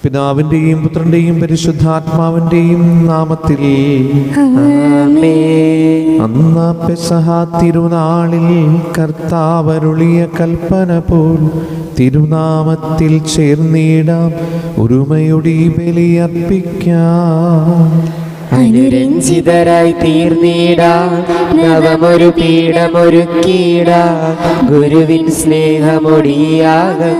പിതാവിന്റെയും പുത്രന്റെയും പരിശുദ്ധാത്മാവിന്റെയും നാമത്തിൽ അന്ന് പെസഹ തിരുനാളിൽ കർത്താവരുളിയ കൽപ്പന പോൽ തിരുനാമത്തിൽ ചേർന്നിടാം, ഒരുമയുടെ ബലിയർപ്പിക്കാം. അനുരഞ്ജിതരായി തീർന്നിടാം, നവമൊരു പീഠമൊരുക്കിയിടാം. ഗുരുവിൻ സ്നേഹമൊടിയാകം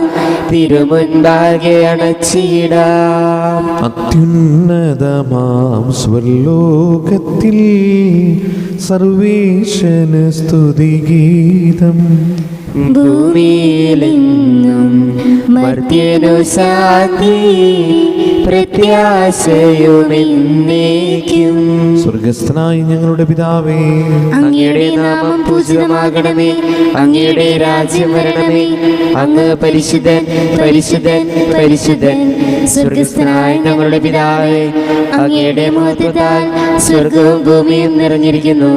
തിരുമുൻപാകെ അണച്ചിടാം. അത്യുന്നതമാം സ്വർലോകത്തിൽ സർവേശന് സ്തുതിഗീതം. ഭൂമിയിലെങ്ങും മർത്യനു ശാന്തി, പ്രത്യാശയുമെന്നേക്കും. സ്വർഗസ്ഥനായ ഞങ്ങളുടെ പിതാവേ, അങ്ങയുടെ നാമം പൂജിതമാകണമേ. അങ്ങയുടെ രാജ്യം വരണമേ. അങ്ങ് പരിശുദ്ധൻ പരിശുദ്ധൻ പരിശുദ്ധൻ. സ്വർഗസ്ഥനായ ഞങ്ങളുടെ പിതാവേ, അങ്ങയുടെ മഹത്വത്താൽ സ്വർഗവും ഭൂമിയും നിറഞ്ഞിരിക്കുന്നു.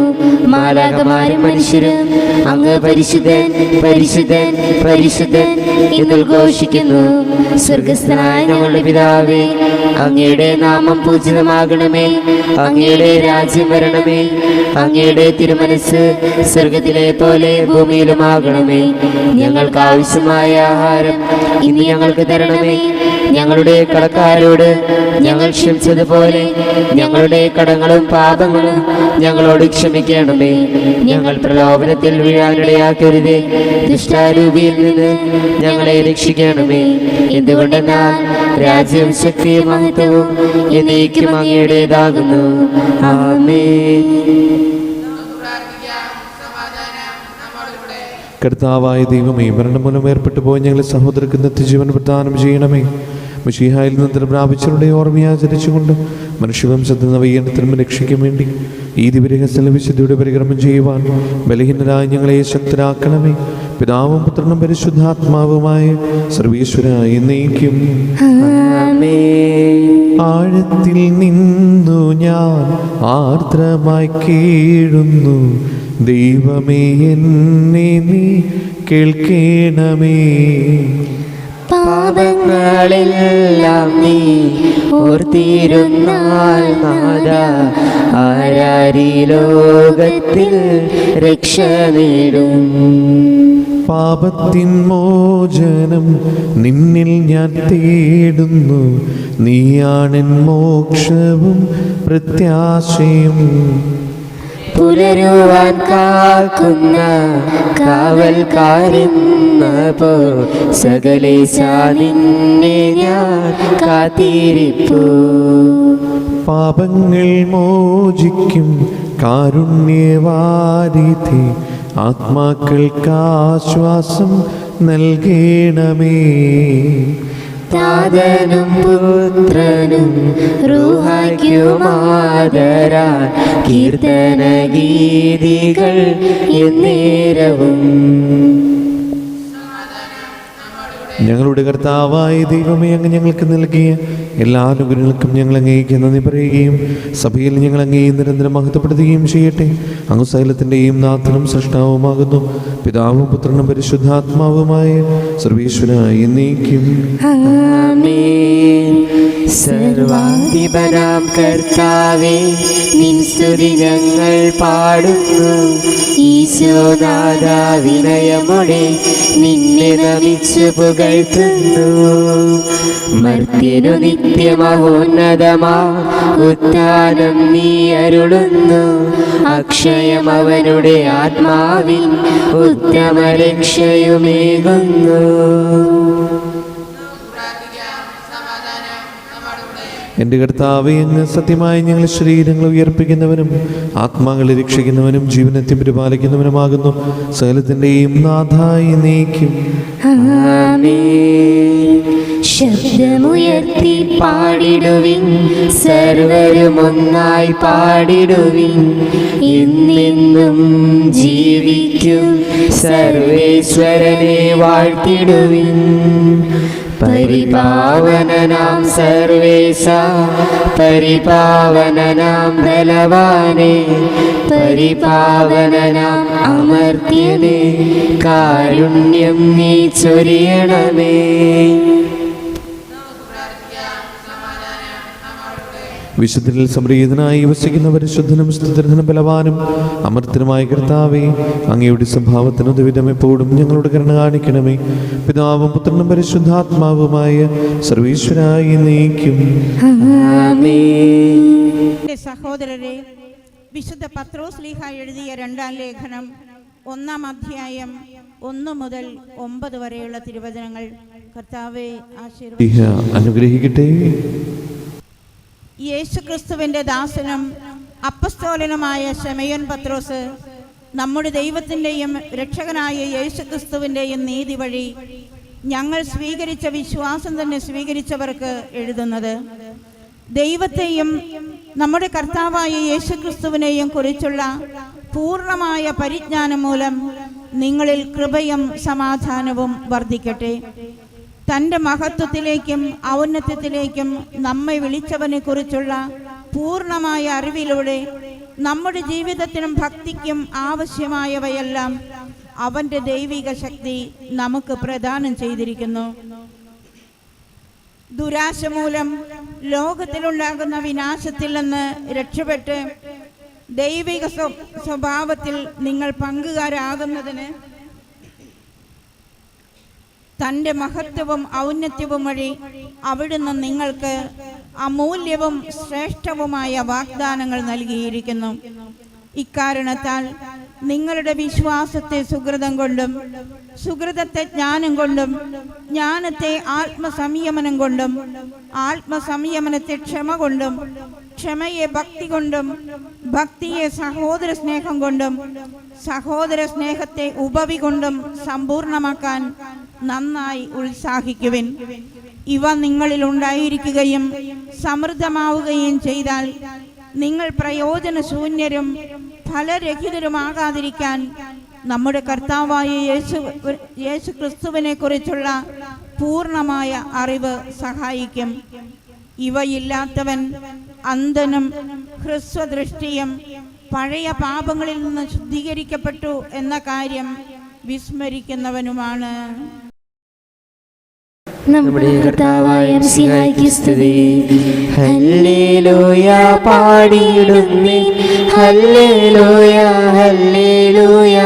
മാലാഖമാരും മനുഷ്യരും അങ്ങ് പരിശുദ്ധൻ പരിശുദ്ധൻ പരിശുദ്ധൻ എന്ന് ഉദ്ഘോഷിക്കുന്നു. സ്വർഗസ്ഥനായ ഞങ്ങളുടെ പിതാവേ, അങ്ങയുടെ നാമം പൂജിതമാകണമേ. അങ്ങയുടെ രാജ്യം വരണമേ. അങ്ങയുടെ തിരുമനസ് സ്വർഗത്തിലെ പോലെ ഭൂമിയിലുമാകണമേ. ഞങ്ങൾക്ക് ആവശ്യമായ ആഹാരം ഇന്ന് ഞങ്ങൾക്ക് തരണമേ. ഞങ്ങളുടെ കടക്കാരോട് ഞങ്ങൾ ക്ഷമിച്ചതുപോലെ ഞങ്ങളുടെ കടങ്ങളും പാപങ്ങളും ഞങ്ങളോട് ക്ഷമിക്കണമേ. ഞങ്ങൾ പ്രലോഭനത്തിൽ വീഴാനിടയാക്കരുതേ, ദുഷ്ടാരൂപിയിൽ നിന്ന് ഞങ്ങളെ രക്ഷിക്കണമേ. എന്തുകൊണ്ടെന്നാൽ രാജ്യവും ശക്തിയും മഹത്വവും എന്നേക്കും അങ്ങയുടേതാകുന്നു. ആമേൻ. കർത്താവായ ദൈവമേ, മരണം മൂലം ഏർപ്പെട്ടു പോയി ഞങ്ങളെ സഹോദരർക്ക് നിത്യജീവൻ പ്രദാനം ചെയ്യണമേ. മിശിഹായിൽ നിന്ന് പ്രാപിച്ചവരുടെ ഓർമ്മയാചരിച്ചുകൊണ്ട് മനുഷ്യവംശത്തിൽ നവീകരണത്തിനും രക്ഷയ്ക്കും വേണ്ടി ഈ ദിവ്യരഹസ്യ വിശുദ്ധിയുടെ പരിക്രമം ചെയ്യുവാൻ ബലഹീനരായ ഞങ്ങളെ ശക്തരാക്കണമേ. പിതാവും പുത്രനും പരിശുദ്ധാത്മാവുമായ സർവീശ്വരായി എന്നേക്കും ആഴത്തിൽ നിന്നു ഞാൻ ആർദ്രമായി കേഴുന്നു, ദൈവമേ എന്നെ നീ കേൾക്കണമേ. പാപങ്ങളെല്ലാം നീ ഓർത്തിരുന്നാൽ നാഥാ, ആരാരീ ലോകത്തിൽ രക്ഷ നേടും. പാപത്തിൻ മോചനം നിന്നിൽ ഞാൻ തേടുന്നു, നീയാണെൻ മോക്ഷവും പ്രത്യാശയും. പുലരുവാൻ കാക്കുന്ന കാവൽക്കാരെന്ന പോ സകലേശ നിന്നെ ഞാൻ കാത്തിരിപ്പു. പാപങ്ങൾ മോചിക്കും കാരുണ്യവാരിധി, ആത്മാക്കൾക്കാശ്വാസം നൽകണമേ. താതനും പുത്രനും റൂഹായ്ക്കുമാദരാൽ കീർത്തന ഗീതികൾ എന്നേരവും. ഞങ്ങളുടെ കർത്താവായ ദൈവമേ, അങ്ങ് ഞങ്ങൾക്ക് നൽകിയ എല്ലാ അനുഗ്രഹങ്ങൾക്കും ഞങ്ങൾ അങ്ങേക്ക് നന്ദി പറയുകയും സഭയിൽ ഞങ്ങൾ അങ്ങേ നിരന്തരം മഹത്വപ്പെടുത്തുകയും ചെയ്യട്ടെ. അങ്ങ് സകലത്തിൻ്റെയും നാഥനും സൃഷ്ടാവുമാകുന്നു. പിതാവും പുത്രനും പരിശുദ്ധാത്മാവുമായ സർവീശ്വരനായി എന്നേക്കും ആമേൻ. സർവാധിപനാം കർത്താവേ, നിൻ സ്തുതി ഞങ്ങൾ പാടുന്നു. ഈശോനാഥ, വിനയമോടെ നിന്നെ നമിച്ചു പുകഴ്ത്തുന്നു. മർത്യനു നിത്യമഹോന്നതമാ ഉത്ഥാനം നീ അരുളുന്നു. അക്ഷയം അവനുടെ ആത്മാവിൻ ഉത്തമ രക്ഷയുമേകുന്നു. എൻ്റെ കർത്താവേ, അങ്ങ് സത്യമായി ഞങ്ങൾ ശരീരങ്ങൾ ഉയർപ്പിക്കുന്നവനും ആത്മാക്കളെ രക്ഷിക്കുന്നവനും ജീവനത്തെ പരിപാലിക്കുന്നവനുമാകുന്നു. സകലത്തിൻ്റെയും നാഥായി നീക്കും. ശബ്ദമുയർത്തി പാടിടുവിൻ, സർവരും ഒന്നായി പാടിടുവിൻ. എന്നെന്നും ജീവിക്കും സർവേശ്വരനെ വാഴ്ത്തിടുവിൻ. പരിപാവനനാം സർവേശ, പരിപാവനനാം ബലവാനെ, പരിപാവനനാം അമർത്യനെ, കാരുണ്യം നീ ചൊരിയണമേ. വിശുദ്ധരിൽ സംപ്രീതനായി വസിക്കുന്ന പരിശുദ്ധനും സ്തുതിർദ്ധനും ബലവാനും അമർത്തനുമായ കർത്താവേ, അങ്ങയുടെ സ്വഭാവത്തിന് ഉദവിധം എപ്പോഴും ഞങ്ങളുടെ കരുണ കാണിക്കണമേ. പിതാവും പുത്രനും പരിശുദ്ധാത്മാവുമായ സർവീശ്വരായി നീക്കും. എൻ്റെ സഹോദരരെ, വിശുദ്ധ പത്രോസ് ശ്ലീഹ എഴുതിയ 2-ാം ലേഖനം 1-ാം അധ്യായം 1 മുതൽ 9 വരെയുള്ള തിരുവചനങ്ങൾ കർത്താവെ അനുഗ്രഹിക്കട്ടെ. യേശുക്രിസ്തുവിൻ്റെ ദാസനും അപ്പസ്തോലനുമായ ശമയോൻ പത്രോസ്, നമ്മുടെ ദൈവത്തിൻ്റെയും രക്ഷകനായ യേശുക്രിസ്തുവിൻ്റെയും നീതി വഴി ഞങ്ങൾ സ്വീകരിച്ച വിശ്വാസം തന്നെ സ്വീകരിച്ചവർക്ക് എഴുതുന്നത്. ദൈവത്തെയും നമ്മുടെ കർത്താവായ യേശുക്രിസ്തുവിനെയും കുറിച്ചുള്ള പൂർണ്ണമായ പരിജ്ഞാനം മൂലം നിങ്ങളിൽ കൃപയും സമാധാനവും വർദ്ധിക്കട്ടെ. തൻ്റെ മഹത്വത്തിലേക്കും ഔന്നത്യത്തിലേക്കും നമ്മെ വിളിച്ചവനെ കുറിച്ചുള്ള പൂർണ്ണമായ അറിവിലൂടെ നമ്മുടെ ജീവിതത്തിനും ഭക്തിക്കും ആവശ്യമായവയെല്ലാം അവൻ്റെ ദൈവിക ശക്തി നമുക്ക് പ്രദാനം ചെയ്തിരിക്കുന്നു. ദുരാശ മൂലം ലോകത്തിലുണ്ടാകുന്ന വിനാശത്തിൽ നിന്ന് രക്ഷപ്പെട്ട് ദൈവിക സ്വഭാവത്തിൽ നിങ്ങൾ പങ്കുകാരാകുന്നതിന് തൻ്റെ മഹത്വവും ഔന്നത്യവും വഴി അവിടുന്ന് നിങ്ങൾക്ക് അമൂല്യവും ശ്രേഷ്ഠവുമായ വാഗ്ദാനങ്ങൾ നൽകിയിരിക്കുന്നു. ഇക്കാരണത്താൽ നിങ്ങളുടെ വിശ്വാസത്തെ സുഹൃതം കൊണ്ടും, സുഹൃതത്തെ ജ്ഞാനം കൊണ്ടും, ജ്ഞാനത്തെ ആത്മസംയമനം കൊണ്ടും, ആത്മസംയമനത്തെ ക്ഷമ കൊണ്ടും, ക്ഷമയെ ഭക്തി കൊണ്ടും, ഭക്തിയെ സഹോദര സ്നേഹം കൊണ്ടും, സഹോദര സ്നേഹത്തെ ഉപവി കൊണ്ടും സമ്പൂർണമാക്കാൻ നന്നായി ഉത്സാഹിക്കുവിൻ. ഇവ നിങ്ങളിൽ ഉണ്ടായിരിക്കുകയും സമൃദ്ധമാവുകയും ചെയ്താൽ നിങ്ങൾ പ്രയോജനശൂന്യരും ഫലരഹിതരുമാകാതിരിക്കാൻ നമ്മുടെ കർത്താവായ യേശു ക്രിസ്തുവിനെ കുറിച്ചുള്ള പൂർണ്ണമായ അറിവ് സഹായിക്കും. ഇവയില്ലാത്തവൻ അന്ധനും ഹ്രസ്വദൃഷ്ടിയും പഴയ പാപങ്ങളിൽ നിന്ന് ശുദ്ധീകരിക്കപ്പെട്ടു എന്ന കാര്യം വിസ്മരിക്കുന്നവനുമാണ്. നമ്മുടെ കർത്താവായ മിശിഹായ്ക്ക് സ്തുതി. ഹല്ലേലൂയ പാടിയിടുന്നേ, ഹല്ലേലൂയ ഹല്ലേലൂയ.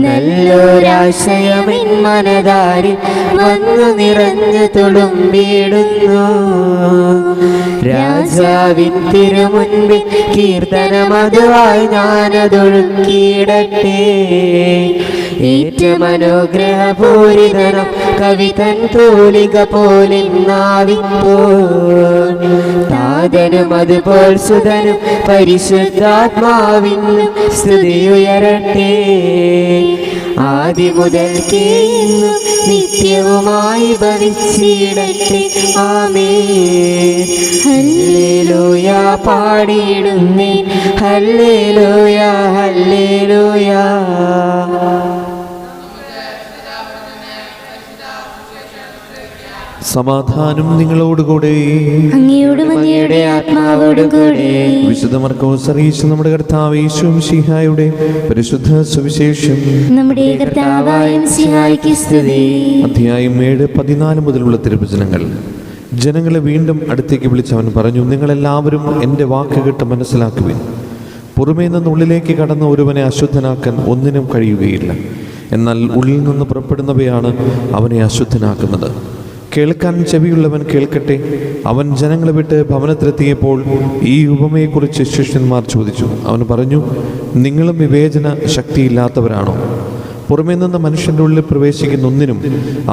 നല്ലൊരാശയമിൻ മനതാരിൽ വന്നു നിറഞ്ഞു തുളുമ്പിടുന്നു. രാജാവിൻ തിരുമുൻപിൽ കീർത്തനമതുവായി ഞാനതൊഴുക്കിയിടട്ടെ. ഏറ്റവും അനുഗ്രഹപൂരിതനം കവിതൻ തൂലിക പോലെ നാവിപ്പോൾ താതനും അതുപോൽ സുതനും പരിശുദ്ധാത്മാവിനും സ്തുതിയുയരട്ടെ. ആദി മുതൽക്കേ ഇന്നും നിത്യവുമായി ഭവിച്ചിടട്ടെ. ആമേൻ. ഹല്ലേലൂയ പാടിയിടുന്നേ, ഹല്ലേലൂയ ഹല്ലേലൂയ. സമാധാനം നിങ്ങളോടുകൂടെ, അങ്ങയോടും അങ്ങയുടെ ആത്മാവോടും കൂടെ. വിശുദ്ധ മർക്കോസ് അറിയിച്ച നമ്മുടെ കർത്താവ് യേശു മിശിഹായുടെ പരിശുദ്ധ സുവിശേഷം. നമ്മുടെ കർത്താവായ മിശിഹായ്ക്ക് സ്തുതി. അധ്യായം 7:14 മുതലുള്ള തിരുവചനങ്ങൾ. ജനങ്ങളെ വീണ്ടും അടുത്തേക്ക് വിളിച്ച് അവൻ പറഞ്ഞു, നിങ്ങളെല്ലാവരും എൻ്റെ വാക്ക് കേട്ട് മനസ്സിലാക്കുവിൻ. പുറമേ നിന്ന് ഉള്ളിലേക്ക് കടന്ന ഒരുവനെ അശുദ്ധനാക്കാൻ ഒന്നിനും കഴിയുകയില്ല. എന്നാൽ ഉള്ളിൽ നിന്ന് പുറപ്പെടുന്നവയാണ് അവനെ അശുദ്ധനാക്കുന്നത്. കേൾക്കാൻ ചെവിയുള്ളവൻ കേൾക്കട്ടെ. അവൻ ജനങ്ങളെ വിട്ട് ഭവനത്തിലെത്തിയപ്പോൾ ഈ ഉപമയെക്കുറിച്ച് ശിഷ്യന്മാർ ചോദിച്ചു. അവൻ പറഞ്ഞു, നിങ്ങളും വിവേചന ശക്തിയില്ലാത്തവരാണോ? പുറമേ നിന്ന് മനുഷ്യൻ്റെ ഉള്ളിൽ പ്രവേശിക്കുന്ന ഒന്നിനും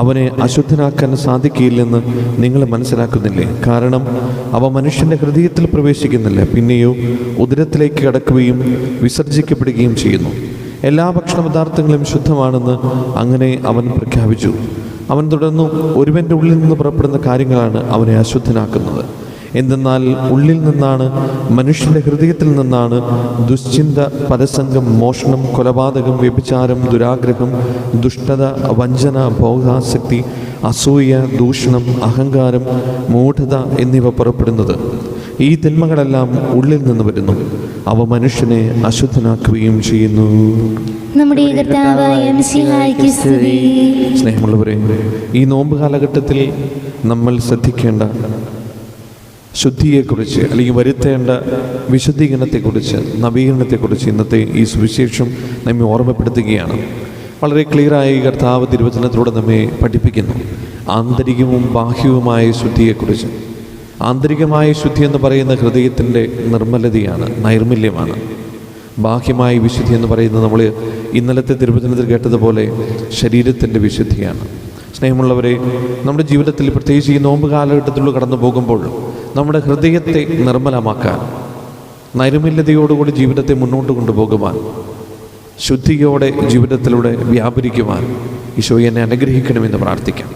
അവനെ അശുദ്ധനാക്കാൻ സാധിക്കില്ലെന്ന് നിങ്ങൾ മനസ്സിലാക്കുന്നില്ലേ? കാരണം അവ മനുഷ്യൻ്റെ ഹൃദയത്തിൽ പ്രവേശിക്കുന്നില്ല, പിന്നെയോ ഉദരത്തിലേക്ക് കടക്കുകയും വിസർജിക്കപ്പെടുകയും ചെയ്യുന്നു. എല്ലാ ഭക്ഷണപദാർത്ഥങ്ങളും ശുദ്ധമാണെന്ന് അങ്ങനെ അവൻ പ്രഖ്യാപിച്ചു. അവൻ തുടർന്നു, ഒരുവൻ്റെ ഉള്ളിൽ നിന്ന് പുറപ്പെടുന്ന കാര്യങ്ങളാണ് അവനെ അശുദ്ധനാക്കുന്നത്. എന്തെന്നാൽ ഉള്ളിൽ നിന്നാണ്, മനുഷ്യൻ്റെ ഹൃദയത്തിൽ നിന്നാണ് ദുശ്ചിന്ത, പരസംഗം, മോഷണം, കൊലപാതകം, വ്യഭിചാരം, ദുരാഗ്രഹം, ദുഷ്ടത, വഞ്ചന, ഭോഗാസക്തി, അസൂയ, ദൂഷണം, അഹങ്കാരം, മൂഢത എന്നിവ പുറപ്പെടുന്നത്. ഈ തിന്മകളെല്ലാം ഉള്ളിൽ നിന്ന് വരുന്നു. അവ മനുഷ്യനെ അശുദ്ധനാക്കുകയും ചെയ്യുന്നു. നമ്മുടെ കർത്താവായ മിശിഹായ്ക്ക് സ്തുതി. സ്നേഹമുള്ളവരെ, ഈ നോമ്പ് കാലഘട്ടത്തിൽ നമ്മൾ ശ്രദ്ധിക്കേണ്ട ശുദ്ധിയെക്കുറിച്ച് അല്ലെങ്കിൽ വരുത്തേണ്ട വിശുദ്ധീകരണത്തെക്കുറിച്ച്, നവീകരണത്തെക്കുറിച്ച് ഇന്നത്തെ ഈ സുവിശേഷം നമ്മെ ഓർമ്മപ്പെടുത്തുകയാണ്. വളരെ ക്ലിയറായി കർത്താവ് തിരുവചനത്തിലൂടെ നമ്മെ പഠിപ്പിക്കുന്നു ആന്തരികവും ബാഹ്യവുമായ ശുദ്ധിയെക്കുറിച്ച്. ആന്തരികമായ ശുദ്ധി എന്ന് പറയുന്ന ഹൃദയത്തിൻ്റെ നിർമ്മലതയാണ്, നൈർമല്യമാണ്. ബാഹ്യമായ വിശുദ്ധി എന്ന് പറയുന്നത് നമ്മൾ ഇന്നലത്തെ തിരുവചനത്തിൽ കേട്ടതുപോലെ ശരീരത്തിൻ്റെ വിശുദ്ധിയാണ്. സ്നേഹമുള്ളവരെ, നമ്മുടെ ജീവിതത്തിൽ പ്രത്യേകിച്ച് ഈ നോമ്പ് കാലഘട്ടത്തിലൂടെ കടന്നു പോകുമ്പോൾ നമ്മുടെ ഹൃദയത്തെ നിർമ്മലമാക്കാൻ, നൈർമല്യതയോടുകൂടി ജീവിതത്തെ മുന്നോട്ട് കൊണ്ടുപോകുവാൻ, ശുദ്ധിയോടെ ജീവിതത്തിലൂടെ വ്യാപരിക്കുവാൻ ഈശോയെ എന്നെ അനുഗ്രഹിക്കണമെന്ന് പ്രാർത്ഥിക്കാം.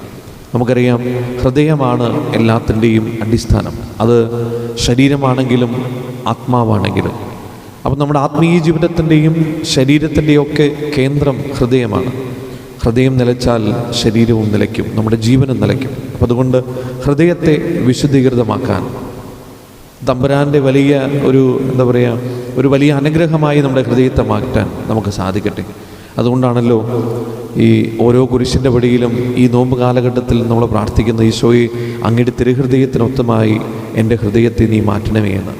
നമുക്കറിയാം, ഹൃദയമാണ് എല്ലാത്തിൻ്റെയും അടിസ്ഥാനം. അത് ശരീരമാണെങ്കിലും ആത്മാവാണെങ്കിലും. അപ്പം നമ്മുടെ ആത്മീയ ജീവിതത്തിൻ്റെയും ശരീരത്തിൻ്റെയും ഒക്കെ കേന്ദ്രം ഹൃദയമാണ്. ഹൃദയം നിലച്ചാൽ ശരീരവും നിലയ്ക്കും, നമ്മുടെ ജീവനും നിലയ്ക്കും. അപ്പം അതുകൊണ്ട് ഹൃദയത്തെ വിശുദ്ധീകൃതമാക്കാൻ തമ്പുരാൻ്റെ വലിയ ഒരു വലിയ അനുഗ്രഹമായി നമ്മുടെ ഹൃദയത്തെ മാറ്റാൻ നമുക്ക് സാധിക്കട്ടെ. അതുകൊണ്ടാണല്ലോ ഈ ഓരോ കുരിശിൻ്റെ വഴിയിലും ഈ നോമ്പ് കാലഘട്ടത്തിൽ നമ്മൾ പ്രാർത്ഥിക്കുന്ന ഈശോയെ അങ്ങയുടെ തിരുഹൃദയത്തിനൊത്തമായി എൻ്റെ ഹൃദയത്തെ നീ മാറ്റണമേ എന്ന്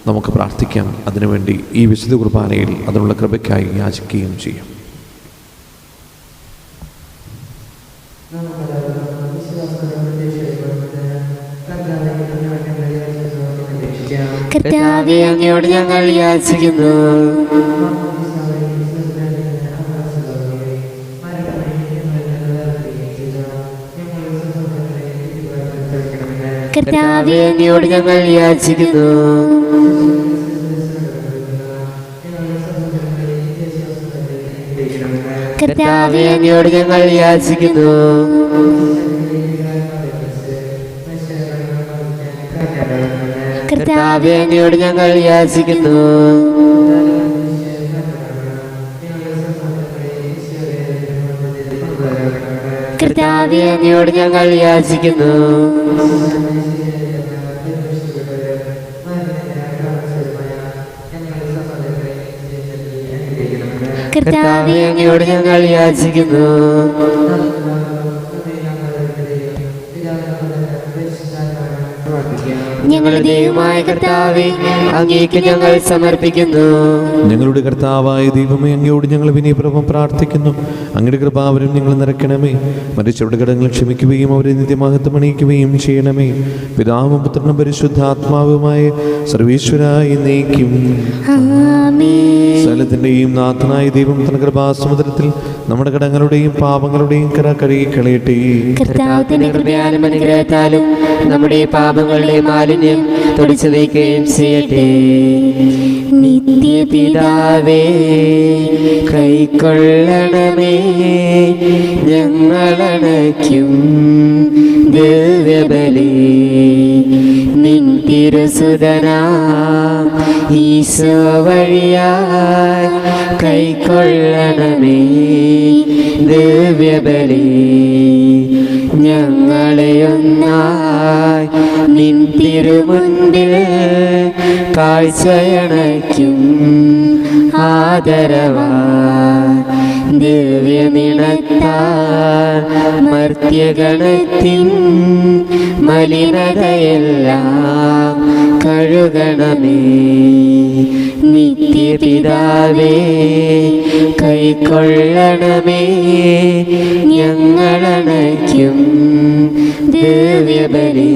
നമുക്ക് പ്രാർത്ഥിക്കാം. അതിനുവേണ്ടി ഈ വിശുദ്ധ കുർബാനയിൽ അതിനുള്ള കൃപയ്ക്കായി യാചിക്കുകയും ചെയ്യാം. കർത്താവേ, അങ്ങയോട് ഞങ്ങൾ യാചിക്കുന്നു. കർത്താവേ, അങ്ങയോട് ഞങ്ങൾ യാചിക്കുന്നു. കർത്താവേ, അങ്ങയോട് ഞങ്ങൾ യാചിക്കുന്നു. കർത്താവേ, അങ്ങയോട് ഞങ്ങൾ യാചിക്കുന്നു. കർത്താവേ, അങ്ങയോട് ഞങ്ങൾ യാചിക്കുന്നു. കർത്താവേ, അങ്ങയോട് ഞങ്ങൾ യാചിക്കുന്നു. ഞങ്ങളുടെ ദൈവമായ കർത്താവേ, അങ്ങേക്ക് ഞങ്ങൾ സമർപ്പിക്കുന്നു. ഞങ്ങളുടെ കർത്താവായ ദൈവമേ, അങ്ങയോട് ഞങ്ങൾ വിനയപൂർവ്വം പ്രാർത്ഥിക്കുന്നു. അങ്ങയുടെ കൃപാവരം ഞങ്ങൾ നിറയ്ക്കണമേ. മരിച്ചവരുടെ കടങ്ങൾ ക്ഷമിക്കുകയും അവരെ നിത്യമഹത്വം അണിയിക്കുകയും ചെയ്യണമേ. പിതാവും പുത്രനും പരിശുദ്ധാത്മാവുമായ സർവീശ്വരായി നീക്കും. സ്ഥലത്തിൻ്റെയും നാഥനായ ദൈവം തന്റെ കൃപാസമുദ്രത്തിൽ നമ്മുടെ കടങ്ങളുടെയും പാപങ്ങളുടെയും കര കഴുകി കളയട്ടെ. കർത്താവിന്റെ കൃപയാലും അനുഗ്രഹത്താലും നമ്മുടെ പാപങ്ങളുടെ മാലിന്യം തുടച്ചു നീക്കുകയും ചെയ്യട്ടെ. നിത്യപിതാവേ, കൈക്കൊള്ളണമേ ഞങ്ങളണയ്ക്കും ദിവ്യബലി. നിൻ തിരുസുതനാം ഈശോ വഴിയായി കൈക്കൊള്ളണമേ ദിവ്യബലി. ഞങ്ങളെ ഒന്നായി നിൻ തിരുമുൻപിൽ കാഴ്ചയണയ്ക്കും ആദരവായി ദിവ്യനിണത്താൽ മർത്യഗണത്തിൻ മലിനതയെല്ലാം കഴുകണമേ. നിത്യപിതാവേ, കൈക്കൊള്ളണമേ ഞങ്ങളണയ്ക്കും ദിവ്യബലി.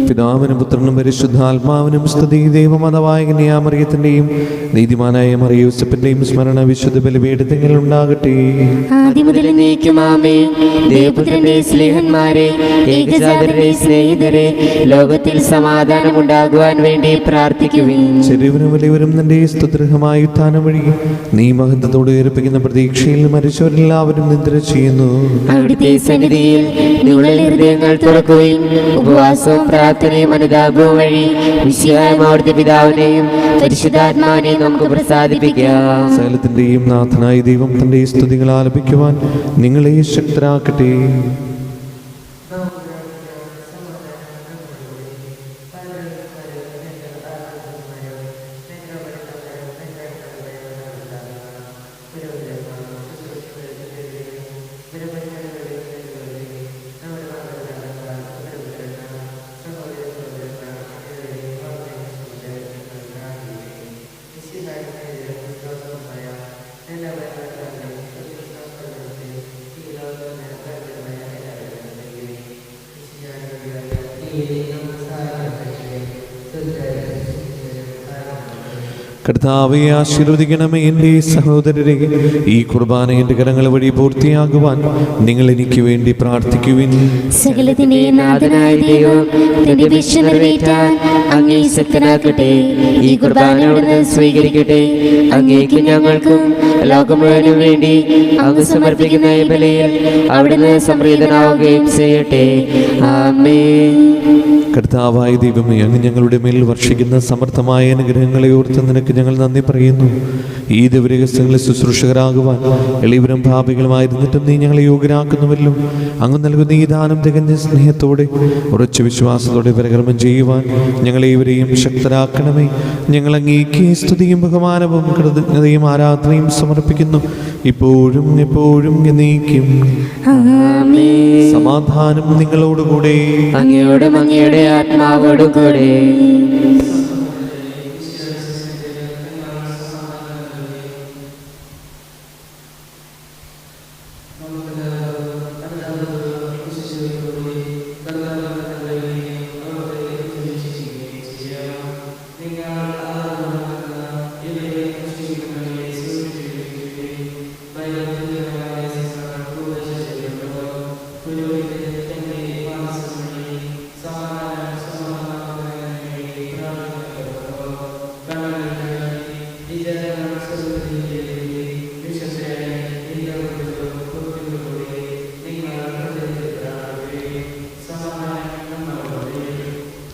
പിതാവിനും പുത്രനും പരിശുദ്ധാത്മാവിനും സ്തുതി. ദൈവമാതാവായ കന്യാമറിയത്തിന്റെയും നീതിമാനായ മറിയൂസപ്പിന്റെയും സ്മരണ വിശുദ്ധ ബലിപീഠത്തിൽ ഉണ്ടാകട്ടെ. ആദിമുതൽ എന്നേക്കും ആമേൻ. ദേവപുത്രന്റെ സ്നേഹന്മാരെ, ഏകജാതരുടെ സ്നേഹിതരെ, ലോകത്തിൽ സമാധാനം ഉണ്ടാകുവാൻ വേണ്ടി പ്രാർത്ഥിക്കുവിൻ. ചെറിയവരും വലിയവരും നിന്റെ സ്തുത്യർഹമായ ഉത്ഥാനം വഴി നീ മഹത്വത്തോട് ഉയർപ്പിക്കുന്ന പ്രതീക്ഷയിൽ മരിച്ചവരെല്ലാവരും നിദ്ര ചെയ്യുന്നു. അവിടുത്തെ സന്നിധിയിൽ നിങ്ങളുടെ ഹൃദയങ്ങൾ തുറക്കുകയും ഉപവാസവും പ്രാർത്ഥനയും അനുതാപവും വഴി വിശുദ്ധമായ അവിടുത്തെ പിതാവിനെയും പരിശുദ്ധാത്മാവിനെയും നമുക്ക് പ്രസാദിപ്പിക്കാം. സകലത്തിന്റെയും നാഥനായ ദൈവം തന്റെ സ്തുതികൾ ആലപിക്കുവാൻ നിങ്ങളെ ശക്തരാക്കട്ടെ. കർത്താവെ ആശീർവദിക്കണമേ. എൻ്റെ സഹോദരരെ, ഈ കുർബാന എൻ്റെ കരങ്ങൾ വഴി പൂർത്തിയാകുവാൻ നിങ്ങൾ എനിക്ക് വേണ്ടി പ്രാർത്ഥിക്കുവിൻ. സകലത്തിന്റെയും നാഥനായ ദൈവം തന്റെ വിശ നിറവേറ്റാൻ അങ്ങേ ശക്തനാക്കട്ടെ. ഈ കുർബാന അവിടുന്ന് സ്വീകരിക്കട്ടെ. അങ്ങേക്ക് ഞങ്ങൾക്കും ലോകം മുഴുവനും വേണ്ടി അങ്ങ് സമർപ്പിക്കുന്ന ഈ ബലിയിൽ അവിടുന്ന് സംപ്രീതനാവുകയും ചെയ്യട്ടെ. ആമേൻ. കർത്താവായ ദൈവമേ, അങ്ങ് ഞങ്ങളുടെ മേൽ വർഷിക്കുന്ന സമർത്ഥമായ അനുഗ്രഹങ്ങളെ ഓർത്ത് നിനക്ക് ഞങ്ങൾ നന്ദി പറയുന്നു. ഈ ദിവരഹസ്യങ്ങളിൽ ശുശ്രൂഷകരാകുവാൻ എളിവരും ഭാവികളുമായിരുന്നിട്ടും നീ ഞങ്ങളെ യോഗ്യരാക്കുന്നുവല്ലോ. അങ്ങ് നൽകുന്ന ഈ ദാനം തികഞ്ഞ സ്നേഹത്തോടെ ഉറച്ച വിശ്വാസത്തോടെ പരികർമ്മം ചെയ്യുവാൻ ഞങ്ങളെ ഇവരെയും ശക്തരാക്കണമേ. ഞങ്ങൾ അങ്ങേക്ക് സ്തുതിയും ബഹുമാനവും കൃതജ്ഞതയും ആരാധനയും സമർപ്പിക്കുന്നു, ഇപ്പോഴും എപ്പോഴും എന്നേക്കും. സമാധാനം നിങ്ങളോടുകൂടെ. അങ്ങയോടും അങ്ങയുടെ ആത്മാവോടും കൂടെ.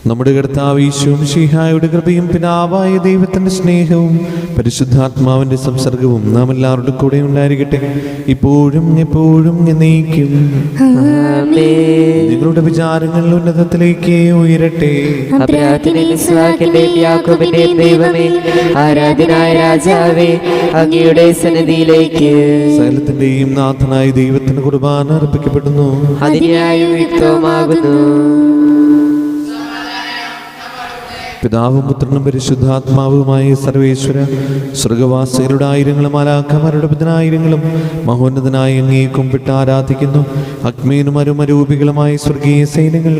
നമ്മുടെ കർത്താവ് ഈശോ മിശിഹായുടെ കൃപയും പിതാവായ ദൈവത്തിന്റെ സ്നേഹവും പരിശുദ്ധാത്മാവിന്റെ സംസർഗവും നാം എല്ലാവരുടെ കൂടെ ഉണ്ടായിരിക്കട്ടെ, ഇപ്പോഴും എപ്പോഴും എന്നേക്കും. നിങ്ങളുടെ വിചാരങ്ങൾ ഉന്നതത്തിലേക്ക് ഉയരട്ടെ. ദൈവമേ, ആരാധനായ രാജാവേ, അങ്ങയുടെ സന്നിധിയിലേക്ക് സകലത്തിന്റെയും നാഥനായ ദൈവത്തിന് കുർബാന അർപ്പിക്കപ്പെടുന്നു. അതിനായും യുക്തമാകുന്നു. പിതാവും പുത്രനും പരിശുദ്ധാത്മാവുമായ സർവേശ്വര, സ്വർഗവാസികളുടെ ആയിരങ്ങളും മാലാഖമാരുടെ പതിനായിരങ്ങളും മഹോന്നതനായ അങ്ങയെ കുമ്പിട്ട് ആരാധിക്കുന്നു. അഗ്മേനും അരുമരൂപികളുമായ സ്വർഗീയ സൈന്യങ്ങൾ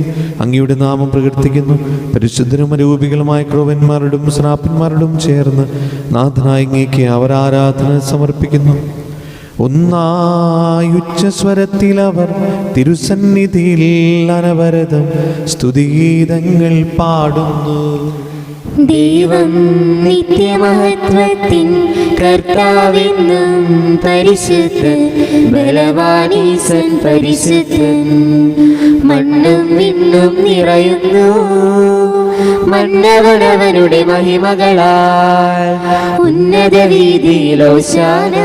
അങ്ങയുടെ നാമം പ്രകീർത്തിക്കുന്നു. പരിശുദ്ധരും അരൂപികളുമായ ക്രോവന്മാരോടും ശ്രാപ്പന്മാരോടും ചേർന്ന് നാഥനായ അങ്ങേക്ക് അവർ ആരാധന സമർപ്പിക്കുന്നു. ഒന്നായുച്ചസ്വരത്തിൽ അവർ തിരുസന്നിധിയിൽ അനവരതം സ്തുതിഗീതങ്ങൾ പാടുന്നു. ദൈവം നിത്യമഹത്വത്തിൻ കർത്താവെന്നും പരിശുദ്ധൻ, ബലവാനീശൻ പരിശുദ്ധൻ. മണ്ണും വിണ്ണും നിറയുന്നു മന്നവനവനുടെ മഹിമകളാൽ. ഉന്നത വീതിയിൽ ഹോശാന,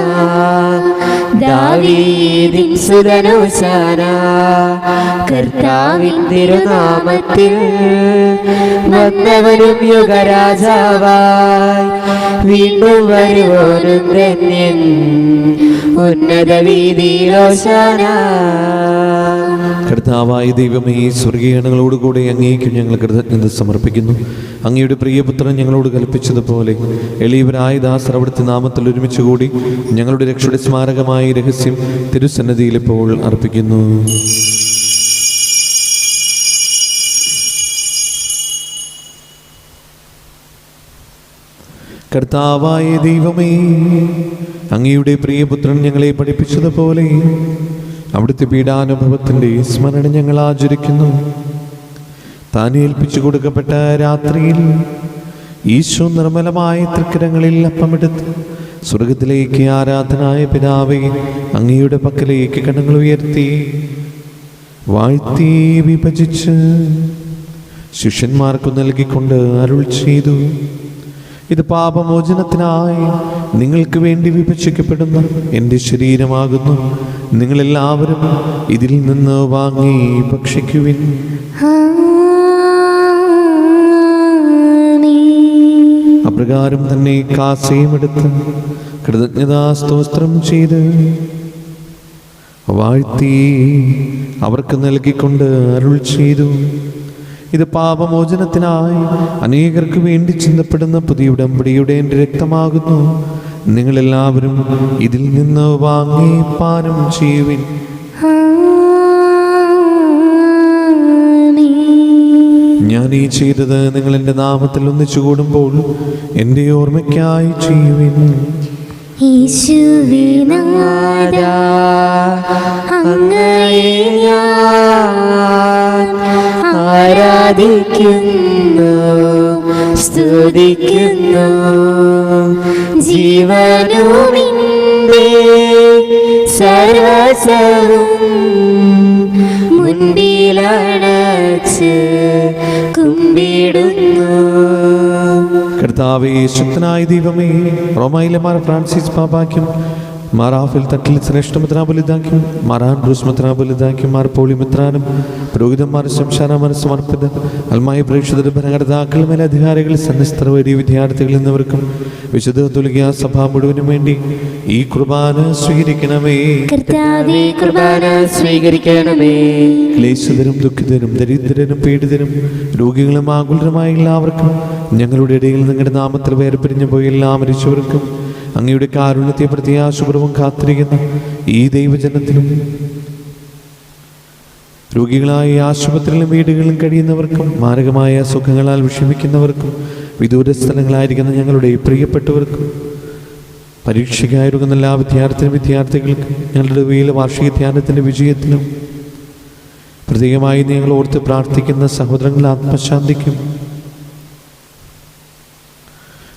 ദാവീദിൻ സുതൻ ഹോശാന. കർത്താവിൻ തിരുനാമത്തിൽ വന്നവനും യുഗരാജാവായി വീണ്ടും വരുവോനും ധന്യൻ. ഉന്നത വീതിയിൽ ഹോശാന. കർത്താവായ ദൈവമേ, സ്വർഗീയണങ്ങളോടുകൂടെ അങ്ങേക്ക് ഞങ്ങൾ കൃതജ്ഞത സമർപ്പിക്കുന്നു. അങ്ങയുടെ പ്രിയപുത്രൻ ഞങ്ങളോട് കൽപ്പിച്ചതുപോലെ എളിയവരായ ദാസർ അവിടുത്തെ നാമത്തിൽ ഒരുമിച്ച് കൂടി ഞങ്ങളുടെ രക്ഷയുടെ സ്മാരകമായ രഹസ്യം തിരുസന്നിധിയിൽ ഇപ്പോൾ അർപ്പിക്കുന്നു. കർത്താവായ ദൈവമേ, അങ്ങയുടെ പ്രിയപുത്രൻ ഞങ്ങളെ പഠിപ്പിച്ചതുപോലെ അവിടുത്തെ പീഡാനുഭവത്തിൻ്റെ സ്മരണ ഞങ്ങൾ ആചരിക്കുന്നു. താൻ ഏൽപ്പിച്ചു കൊടുക്കപ്പെട്ട രാത്രിയിൽ ഈശോ നിർമ്മലമായ തൃക്കരങ്ങളിൽ അപ്പമെടുത്ത് സ്വർഗത്തിലേക്ക് ആരാധനായ പിതാവേ, അങ്ങയുടെ പക്കലേക്ക് കണ്ണുകൾ ഉയർത്തി വാഴ്ത്തി വിഭജിച്ച് ശിഷ്യന്മാർക്ക് നൽകിക്കൊണ്ട് അരുൾ ചെയ്തു: ഇത് പാപമോചനത്തിനായി നിങ്ങൾക്ക് വേണ്ടി വിഭജിക്കപ്പെടുന്ന എൻ്റെ ശരീരമാകുന്നു. നിങ്ങളെല്ലാവരും ഇതിൽ നിന്ന് വാങ്ങി ഭക്ഷിക്കുവിൻ. അപ്രകാരം തന്നെ കാസയുമെടുത്ത് കൃതജ്ഞതാസ്തോത്രം ചെയ്ത് വാഴ്ത്തി അവർക്ക് നൽകിക്കൊണ്ട് അരുൾ ചെയ്തു: ഇത് പാപമോചനത്തിനായി അനേകർക്ക് വേണ്ടി ചിന്തപ്പെടുന്ന പുതിയ ഉടമ്പടിയുടെ എൻ്റെ രക്തമാകുന്നു. നിങ്ങളെല്ലാവരും ഇതിൽ നിന്ന് വാങ്ങി പാനം ചെയ്യുവിൻ. ഞാൻ ഈ ചെയ്തത് നിങ്ങൾ എൻ്റെ നാമത്തിൽ ഒന്നിച്ചു കൂടുമ്പോൾ എൻ്റെ ഓർമ്മയ്ക്കായി ചെയ്യുവിൻ. യേശുവേ നാഥാ, അങ്ങയെ ഞാൻ ആരാധിക്കുന്നു, സ്തുതിക്കുന്നു. ജീവനുമിന്റെ സർവസവും മുൻപിലണച്ച് കുമ്പിടുന്നു. കർത്താവേ, ശക്തനായ ദൈവമേ, റോമായിലെ മാർ ഫ്രാൻസിസ് പാപ്പാക്കും മാർ ആഫിൽ തട്ടിൽ ശ്രേഷ്ഠ മിത്രാപൊലിതാക്കും മാർ ആൻഡ്രൂസ് മിത്രാപൊലിതാക്കും മാർ പോളി മിത്രാനും പുരോഹിതന്മാർ ശംശാനമാർ സമർപ്പിത അൽമായ പ്രേക്ഷിതർ ഭരണകർത്താക്കൾ മേലധികാരികൾ സന്യസ്തർ വരിയ വിദ്യാർത്ഥികൾ എന്നിവർക്കും വിശുദ്ധ തുലകിയ സഭ മുഴുവനും വേണ്ടി ഈ കുർബാന സ്വീകരിക്കണമേ. കർത്താവേ, കുർബാന സ്വീകരിക്കണമേ. ക്ലേശിതരും ദുഃഖിതരും ദരിദ്രരും പീഡിതരും രോഗികളും ആകുലരുമായ എല്ലാവർക്കും ഞങ്ങളുടെ ഇടയിൽ നിങ്ങളുടെ നാമത്തിൽ വേർപിരിഞ്ഞു പോയി എല്ലാ മരിച്ചവർക്കും അങ്ങയുടെ കാരുണ്യത്തെ പ്രത്യാശപൂർവ്വം കാത്തിരിക്കുന്ന ഈ ദൈവജനത്തിനും രോഗികളായ ആശുപത്രികളിലും വീടുകളിലും കഴിയുന്നവർക്കും മാരകമായ സുഖങ്ങളാൽ വിഷമിക്കുന്നവർക്കും വിദൂര സ്ഥലങ്ങളായിരിക്കുന്ന ഞങ്ങളുടെ പ്രിയപ്പെട്ടവർക്കും പരീക്ഷയ്ക്കായിരുന്ന എല്ലാ വിദ്യാർത്ഥികൾക്കും ഞങ്ങളുടെ വാർഷിക ധ്യാനത്തിൻ്റെ വിജയത്തിനും പ്രത്യേകമായി ഞങ്ങൾ ഓർത്ത് പ്രാർത്ഥിക്കുന്ന സഹോദരങ്ങളുടെ ആത്മശാന്തിക്കും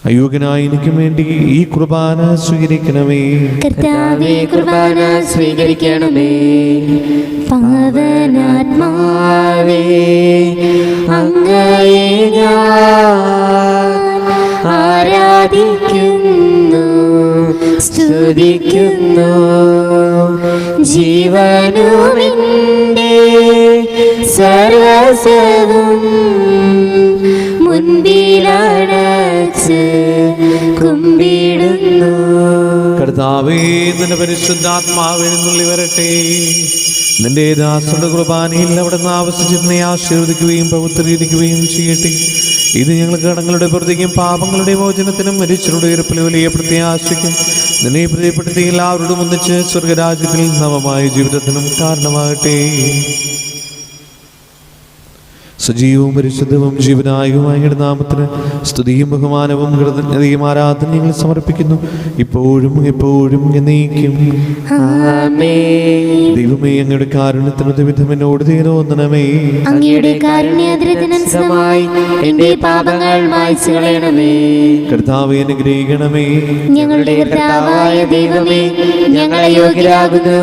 അയോഗ്യനായ എനിക്കും വേണ്ടി ഈ കുർബാന സ്വീകരിക്കണമേ. കർത്താവേ, കുർബാന സ്വീകരിക്കണമേ. പാവനാത്മാവേ, അങ്ങയെ ഞാൻ ആരാധിക്കുന്നു, സ്തുതിക്കുന്നു. ജീവനുമിന്റെ സർവസവും മുൻപിലണച്ച് കുമ്പിടുന്നു. കർത്താവേ, നിന്റെ പരിശുദ്ധാത്മാവ് എഴുന്നള്ളി വരട്ടെ. നിന്റെ ദാസരുടെ കുർബാനയിൽ അവിടെ നിന്ന് ആവശ്യിച്ചിരുന്ന ആശീർവദിക്കുകയും പവിത്രീകരിക്കുകയും ചെയ്യട്ടെ. ഇത് ഞങ്ങൾക്ക് കടങ്ങളുടെ പ്രതിക്കും പാപങ്ങളുടെ മോചനത്തിനും മരിച്ചവരുടെ ഉയർപ്പിൽ വലിയ പ്രത്യാശയ്ക്കും നിന്നെ പ്രിയപ്പെടുത്തി എല്ലാവരോടും ഒന്നിച്ച് സ്വർഗരാജ്യത്തിൽ നവമായ ജീവിതത്തിനും കാരണമാകട്ടെ. സജീവവും പരിശുദ്ധവും ജീവനായകവുമായ നാമത്തിന് സ്തുതിയും ബഹുമാനവും കൃതജ്ഞതയും ആരാധനയും സമർപ്പിക്കുന്നു, ഇപ്പോഴും എപ്പോഴും എന്നേക്കും. ദൈവമേ, അങ്ങയുടെ കാരുണ്യത്തിന് വിധം എന്നോട് തീരോന്നണമേ. അങ്ങയുടെ കാരുണ്യത്തിനനുസരിതമായി എന്റെ പാപങ്ങൾ മായ്ച്ചു കളയണമേ. കർത്താവേ, അനുഗ്രഹിക്കണമേ. ഞങ്ങളുടെ കർത്താവായ ദൈവമേ, ഞങ്ങൾ അയോഗ്യരാകുന്നു,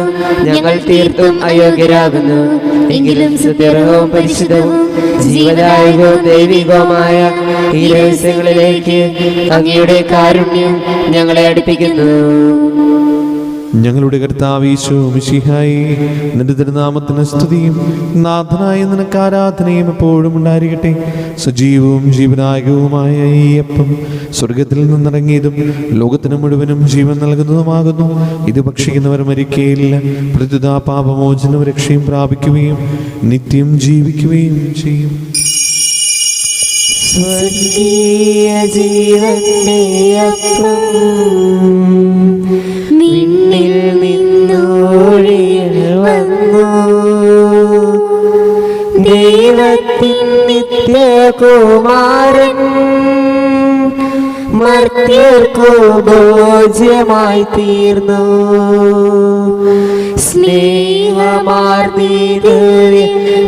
ഞങ്ങൾ തീർത്തും അയോഗ്യരാകുന്നു. എങ്കിലും സുദൃഢവും പരിശുദ്ധവും ജീവദായകവും ദൈവികവുമായ ഈ രഹസ്യങ്ങളിലേക്ക് അങ്ങയുടെ കാരുണ്യം ഞങ്ങളെ അടുപ്പിക്കുന്നു. ഞങ്ങളുടെ കർത്താവ് ഈശോ മിശിഹായേ, നിന്റെ തിരുനാമത്തിന് സ്തുതിയും നാഥനായ നിനക്ക് ആരാധനയും എപ്പോഴും ഉണ്ടായിരിക്കട്ടെ. സജീവവും ജീവനായകവുമായ ഈ അപ്പം സ്വർഗത്തിൽ നിന്നിറങ്ങിയതും ലോകത്തിന് മുഴുവനും ജീവൻ നൽകുന്നതുമാകുന്നു. ഇത് ഭക്ഷിക്കുന്നവർ മരിക്കുകയില്ല, പ്രത്യുത പാപമോചനവും രക്ഷയും പ്രാപിക്കുകയും നിത്യം ജീവിക്കുകയും ചെയ്യും. സ്വർഗീയ ജീവന്റെ അപ്പം നിന്നിൽ നിന്നോഴിയിൽ വന്നു. ദൈവത്തിൻ നിത്യകുമാരൻ മർത്യർക്കു ഭോജ്യമായി തീർന്നു. സ്നേഹമാർന്നീ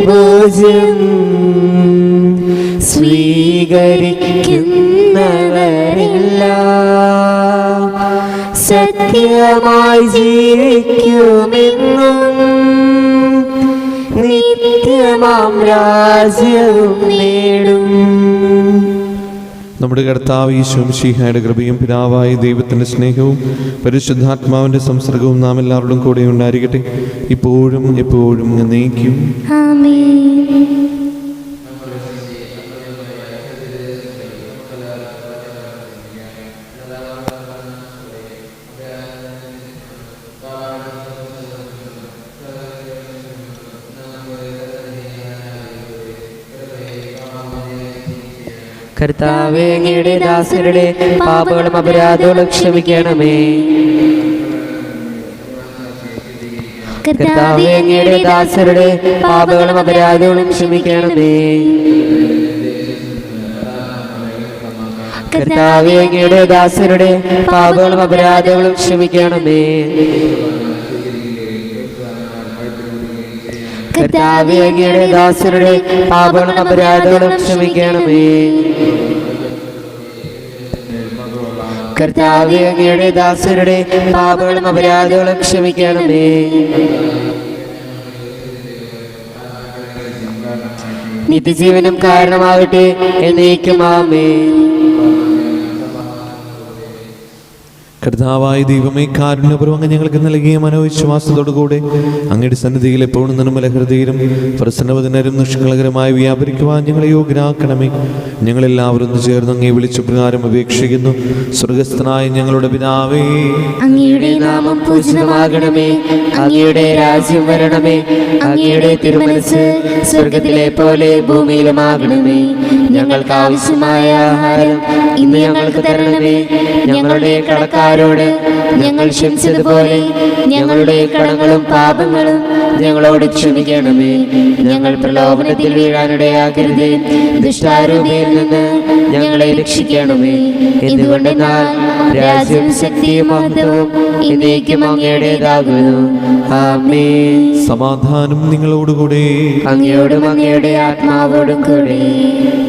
ഭോജ്യം സ്വീകരിക്കുന്നവരെല്ലാം സത്യമായി ജീവിക്കുമെന്നും നിത്യമാം രാജ്യവും നേടും. നമ്മുടെ കർത്താവ് ഈശോ മിശിഹായുടെ കൃപയും പിതാവായ ദൈവത്തിൻ്റെ സ്നേഹവും പരിശുദ്ധാത്മാവിൻ്റെ സംസർഗവും നാം എല്ലാവരോടും കൂടെ ഉണ്ടായിരിക്കട്ടെ, ഇപ്പോഴും എപ്പോഴും എന്നേക്കും. ആമേൻ. കർത്താവേ, അങ്ങയുടെ ദാസരുടെ പാപങ്ങളും അപരാധങ്ങളും ക്ഷമിക്കണമേ. കർത്താവേ, അങ്ങയുടെ ദാസരുടെ പാപങ്ങളും അപരാധങ്ങളും ക്ഷമിക്കണമേ. കർത്താവേ അങ്ങയുടെ ദാസരുടെ പാപങ്ങളും അപരാധങ്ങളും ക്ഷമിക്കണമേ. കർത്താവേ അങ്ങയുടെ ദാസരുടെ പാപങ്ങളും അപരാധങ്ങളും ക്ഷമിക്കണമേ. കർത്താവേ അങ്ങയുടെ ദാസരുടെ പാപങ്ങളും അപരാധങ്ങളും ക്ഷമിക്കണമേ. നിത്യജീവനും കാരണമാകട്ടെ എന്നേക്കും ആമേൻ. കർത്താവായ ദൈവമേ, കാരുണ്യപൂർവ്വം അങ്ങ് ഞങ്ങൾക്ക് നൽകിയ മനോവിശ്വാസത്തോടുകൂടെ അങ്ങയുടെ സന്നിധിയിൽ എപ്പോഴും നിർമ്മല ഹൃദയരും പ്രസന്നവദനരും നിഷ്കളങ്കരമായി വ്യാപരിക്കുവാൻ ഞങ്ങളെ യോഗ്യരാക്കണമേ. ഞങ്ങളെല്ലാവരും ഒന്ന് ചേർന്ന് അങ്ങേ വിളിച്ച പ്രകാരം അപേക്ഷിക്കുന്നു. സ്വർഗസ്ഥനായ ഞങ്ങളുടെ പിതാവേ, അങ്ങയുടെ നാമം പൂജിതമാകണമേ. അങ്ങയുടെ രാജ്യം വരണമേ. അങ്ങയുടെ തിരുമനസ്സ് സ്വർഗത്തിലെ പോലെ ഭൂമിയിലുമാകണമേ. ഞങ്ങൾക്ക് ആവശ്യമായ ആഹാരം ഇന്ന് ഞങ്ങൾക്ക് തരണമേ. ഞങ്ങളുടെ കടക്കാരോട് ഞങ്ങൾ ക്ഷമിച്ചതുപോലെ ഞങ്ങളുടെ കടങ്ങളും പാപങ്ങളും ഞങ്ങളോട് ക്ഷമിക്കണമേ. ഞങ്ങൾ പ്രലോഭനത്തിൽ വീഴാനിടയാക്കരുതേ. ദുഷ്ടാരൂപിയിൽ നിന്ന് ഞങ്ങളെ രക്ഷിക്കണമേ. എന്തുകൊണ്ടെന്നാൽ രാജ്യവും ശക്തിയും മഹത്വവും എന്നേക്കും അങ്ങയുടേതാകുന്നു. ആമേൻ. സമാധാനം നിങ്ങളോടുകൂടെ. അങ്ങയോടും അങ്ങയുടെ ആത്മാവോടും കൂടെ.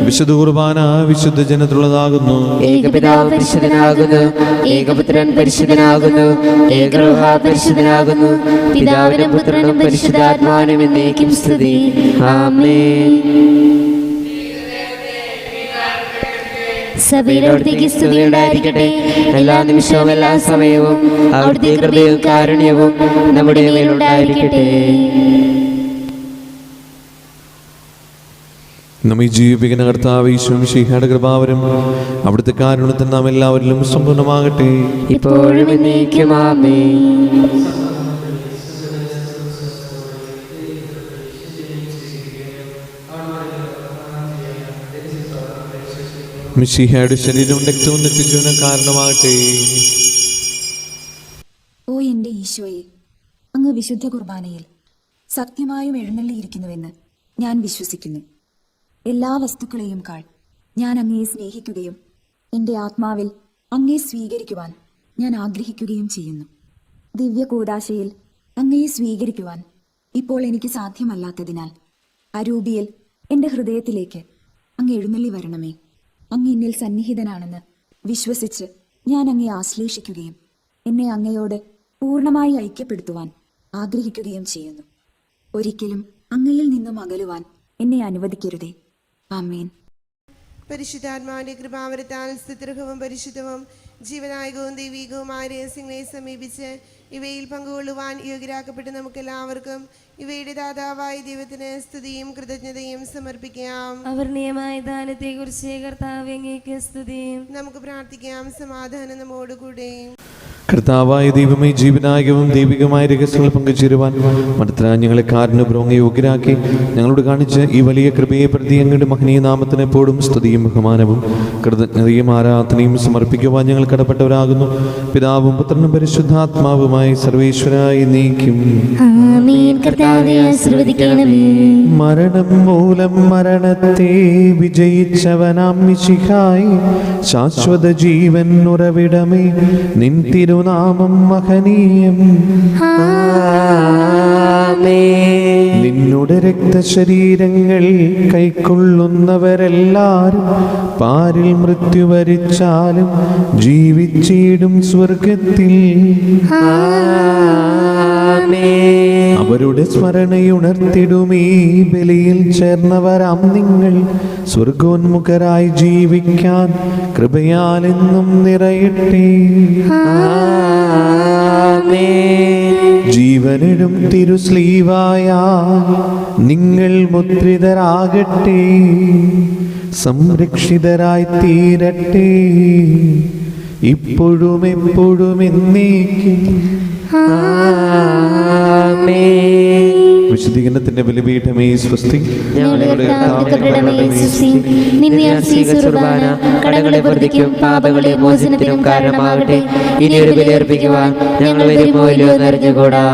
വിശുദ്ധ കുർബാന വിശുദ്ധ ജനത്തിലുള്ളതാകുന്നു. ഏകപിതാവ് പരിശുദ്ധനാകുന്നു. ഏകപുത്രൻ പരിശുദ്ധനാകുന്നു. ഏകരൂഹ പരിശുദ്ധനാകുന്നു. പിതാവിനും പുത്രനും പരിശുദ്ധാത്മാവിനും എന്നേക്കും സ്തുതി. ആമേൻ. സഭയിലവിടത്തേക്ക് സ്തുതി ഉണ്ടായിരിക്കട്ടെ. എല്ലാ നിമിഷവും എല്ലാ സമയവും അവിടുത്തെ കൃപയും കാരുണ്യവും നമ്മുടെ മേലുണ്ടായിരിക്കട്ടെ. നമ്മെ ജീവിപ്പിക്കുന്ന കർത്താവ് ഈശോയും മിശിഹായുടെ കൃപാവരം അവിടുത്തെ കാരുണ്യത്തിൽ നാം എല്ലാവരിലും സമ്പൂർണ്ണമാകട്ടെ. ഇപ്പോഴും എന്നേക്കും ആമേൻ. മിശിഹായുടെ ശരീരവും രക്തവും നിത്യജീവന കാരണമാകട്ടെ. ഓ എൻ്റെ ഈശോയെ, അങ്ങ് വിശുദ്ധ കുർബാനയിൽ സത്യമായും എഴുന്നള്ളിയിരിക്കുന്നുവെന്ന് ഞാൻ വിശ്വസിക്കുന്നു. എല്ലാ വസ്തുക്കളെയും കാൾ ഞാൻ അങ്ങയെ സ്നേഹിക്കുകയും എൻ്റെ ആത്മാവിൽ അങ്ങയെ സ്വീകരിക്കുവാൻ ഞാൻ ആഗ്രഹിക്കുകയും ചെയ്യുന്നു. ദിവ്യ കൂദാശയിൽ അങ്ങയെ സ്വീകരിക്കുവാൻ ഇപ്പോൾ എനിക്ക് സാധ്യമല്ലാത്തതിനാൽ അരൂപിയിൽ എൻ്റെ ഹൃദയത്തിലേക്ക് അങ്ങ് എഴുന്നള്ളി വരണമേ. അങ്ങ് എന്നിൽ സന്നിഹിതനാണെന്ന് വിശ്വസിച്ച് ഞാൻ അങ്ങയെ ആശ്ലേഷിക്കുകയും എന്നെ അങ്ങയോട് പൂർണ്ണമായി ഐക്യപ്പെടുത്തുവാൻ ആഗ്രഹിക്കുകയും ചെയ്യുന്നു. ഒരിക്കലും അങ്ങയിൽ നിന്നും അകലുവാൻ എന്നെ അനുവദിക്കരുതേ. ആമേൻ. പരിശുദ്ധാത്മാവിന്റെ കൃപാവരത്താൽ സ്തുത്യർഹവും പരിശുദ്ധവും ജീവനായകവും ദൈവികവുമായ രഹസ്യങ്ങളെ സമീപിച്ച് ഇവയിൽ പങ്കുകൊള്ളുവാൻ യോഗ്യരാക്കപ്പെട്ട് നമുക്കെല്ലാവർക്കും ഇവയുടെ ദാതാവായ ദൈവത്തിന് സ്തുതിയും കൃതജ്ഞതയും സമർപ്പിക്കാം. അവർണീയമായ ദാനത്തെ കുറിച്ച് കർത്താവേ അങ്ങേക്ക് സ്തുതി. നമുക്ക് പ്രാർത്ഥിക്കാം. സമാധാനം നമ്മോടുകൂടെ. കർത്താവായ ദൈവമേ, ജീവനായകവും ദൈവികമായ രഹസ്യങ്ങൾ പങ്കുചേരുവാൻ മറ്റു ഞങ്ങളെ കാരുണ്യപൂർവ്വം യോഗ്യരാക്കി ഞങ്ങളോട് കാണിച്ച് ഈ വലിയ കൃപയെ പ്രതി അങ്ങയുടെ മഹനീയ നാമത്തിന് എപ്പോഴും സ്തുതിയും ബഹുമാനവും കൃതജ്ഞതയും ആരാധനയും സമർപ്പിക്കുവാൻ ഞങ്ങൾ കടപ്പെട്ടവരാകുന്നു. പിതാവും പുത്രനും പരിശുദ്ധാത്മാവുമായി സർവേശ്വരായി നീക്കും. മരണം മൂലം മരണത്തെ വിജയിച്ചവനാം മിശിഹായി ശാശ്വത ജീവൻ ഉറവിടമേ, നിൻ തിരുനാമം മഹനീയം. നിന്നുടെ രക്തശരീരങ്ങൾ കൈക്കൊള്ളുന്നവരെല്ലാരും പാരിൽ മൃത്യു വരിച്ചാലും ജീവിച്ചിടും സ്വർഗത്തിൽ. അവരുടെ സ്മരണയുണർത്തിടുമീ ബലിയിൽ ചേർന്നവരാം നിങ്ങൾ സ്വർഗോന്മുഖരായി ജീവിക്കാൻ കൃപയാലെന്നും നിറയട്ടെ. ജീവനിടും തിരുസ്ലീവായ നിങ്ങൾ മുദ്രിതരാകട്ടെ, സംരക്ഷിതരായി തീരട്ടെ, ഇപ്പോഴും എപ്പോഴും എന്നേക്കും. വിശുദ്ധീകരണത്തിന്റെ ബലിപീഠമേ സ്വസ്തി. കടകളെ വർദ്ധിക്കും പാപങ്ങളെ മോചനത്തിനും കാരണമാകട്ടെ. ഇനിയൊരു ബലി അർപ്പിക്കുവാൻ ഞങ്ങൾ വരുമോ ഇല്ലയോ എന്നറിഞ്ഞുകൂടാ.